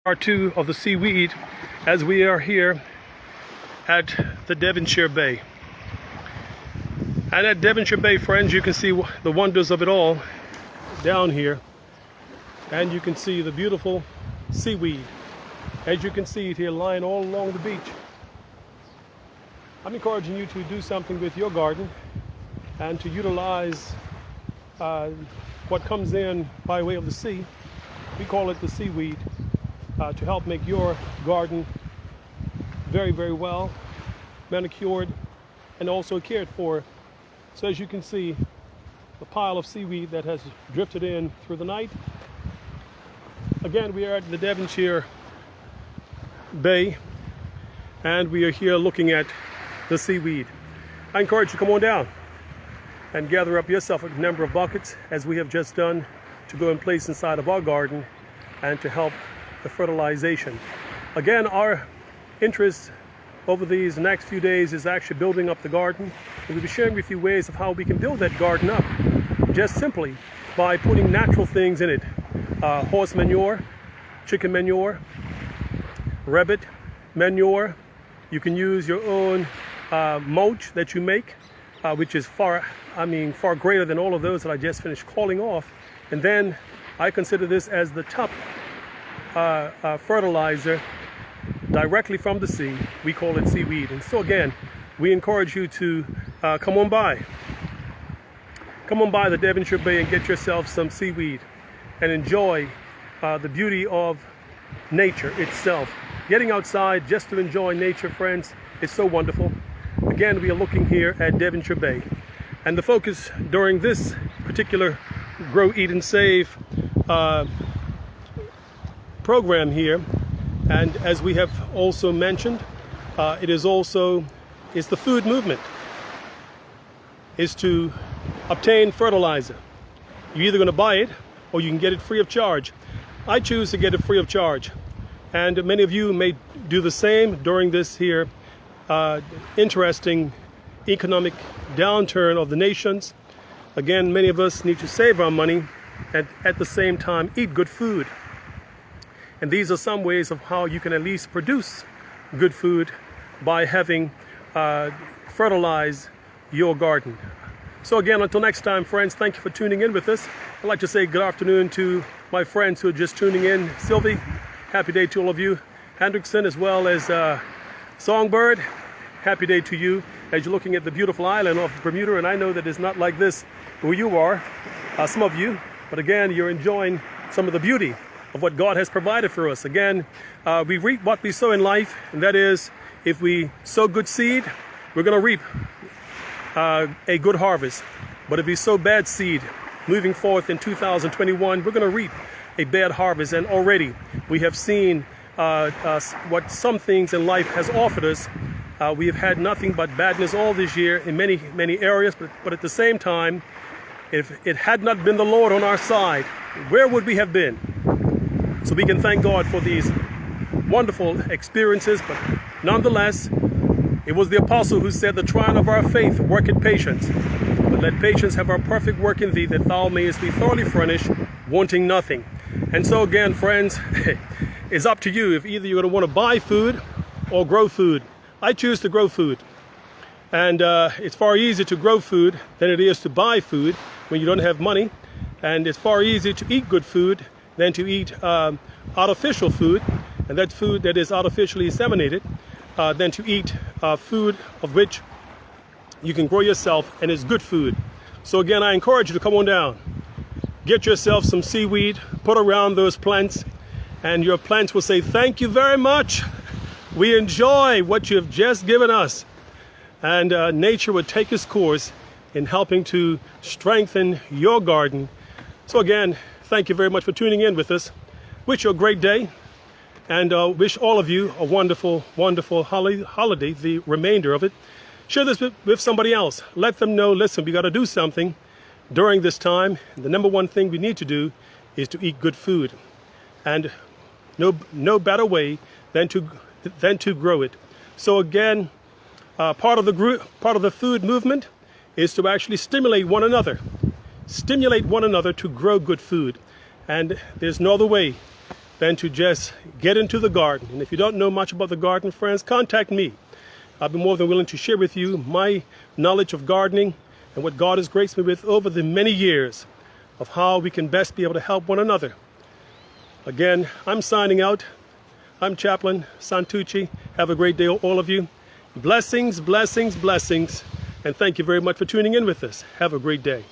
Part 2 of the Seaweed as we are here at the Devonshire Bay. And at Devonshire Bay, friends, you can see the wonders of it all down here. And you can see the beautiful seaweed, as you can see it here lying all along the beach. I'm encouraging you to do something with your garden and to utilize what comes in by way of the sea. We call it the seaweed. To help make your garden very, very well manicured and also cared for. So as you can see, the pile of seaweed that has drifted in through the night. Again, we are at the Devonshire Bay and we are here looking at the seaweed. I encourage you to come on down and gather up yourself a number of buckets, as we have just done, to go and place inside of our garden and to help the fertilization. Again, our interest over these next few days is actually building up the garden, and we'll be sharing with you ways of how we can build that garden up just simply by putting natural things in it. Horse manure, chicken manure, rabbit manure. You can use your own mulch that you make, which is far greater than all of those that I just finished calling off. And then I consider this as the top fertilizer directly from the sea. We call it seaweed. And so again, we encourage you to come on by the Devonshire Bay and get yourself some seaweed and enjoy the beauty of nature itself. Getting outside just to enjoy nature, friends, is so wonderful. Again, we are looking here at Devonshire Bay, and the focus during this particular Grow, Eat and Save program here, and as we have also mentioned, it's the food movement, is to obtain fertilizer. You're either going to buy it or you can get it free of charge. I choose to get it free of charge, and many of you may do the same during this here interesting economic downturn of the nations. Again, many of us need to save our money and at the same time eat good food. And these are some ways of how you can at least produce good food by having fertilize your garden. So again, until next time, friends, thank you for tuning in with us. I'd like to say good afternoon to my friends who are just tuning in. Sylvie, happy day to all of you. Hendrickson, as well as Songbird, happy day to you as you're looking at the beautiful island of Bermuda. And I know that it's not like this where you are, some of you, but again, you're enjoying some of the beauty of what God has provided for us. Again, we reap what we sow in life, and that is, if we sow good seed, we're going to reap a good harvest. But if we sow bad seed, moving forth in 2021, we're going to reap a bad harvest. And already we have seen what some things in life has offered us. We have had nothing but badness all this year in many, many areas, but at the same time, if it had not been the Lord on our side, where would we have been? So we can thank God for these wonderful experiences, but nonetheless, it was the apostle who said, "The trying of our faith worketh patience. But let patience have our perfect work in thee, that thou mayest be thoroughly furnished, wanting nothing." And so again, friends, it's up to you if either you're going to want to buy food or grow food. I choose to grow food. And it's far easier to grow food than it is to buy food when you don't have money. And it's far easier to eat good food than to eat artificial food, and that food that is artificially inseminated, than to eat food of which you can grow yourself and is good food. So again, I encourage you to come on down, get yourself some seaweed, put around those plants, and your plants will say, "Thank you very much. We enjoy what you have just given us." And nature will take its course in helping to strengthen your garden. So again, thank you very much for tuning in with us. Wish you a great day, and wish all of you a wonderful, wonderful holiday, the remainder of it. Share this with somebody else. Let them know, listen, we got to do something during this time. The number one thing we need to do is to eat good food. And no better way than to grow it. So again, part of the food movement is to actually stimulate one another to grow good food. And there's no other way than to just get into the garden. And if you don't know much about the garden, friends, contact me. I'll be more than willing to share with you my knowledge of gardening and what God has graced me with over the many years of how we can best be able to help one another. Again, I'm signing out. I'm Chaplain Santucci. Have a great day, all of you. Blessings, blessings, blessings. And thank you very much for tuning in with us. Have a great day.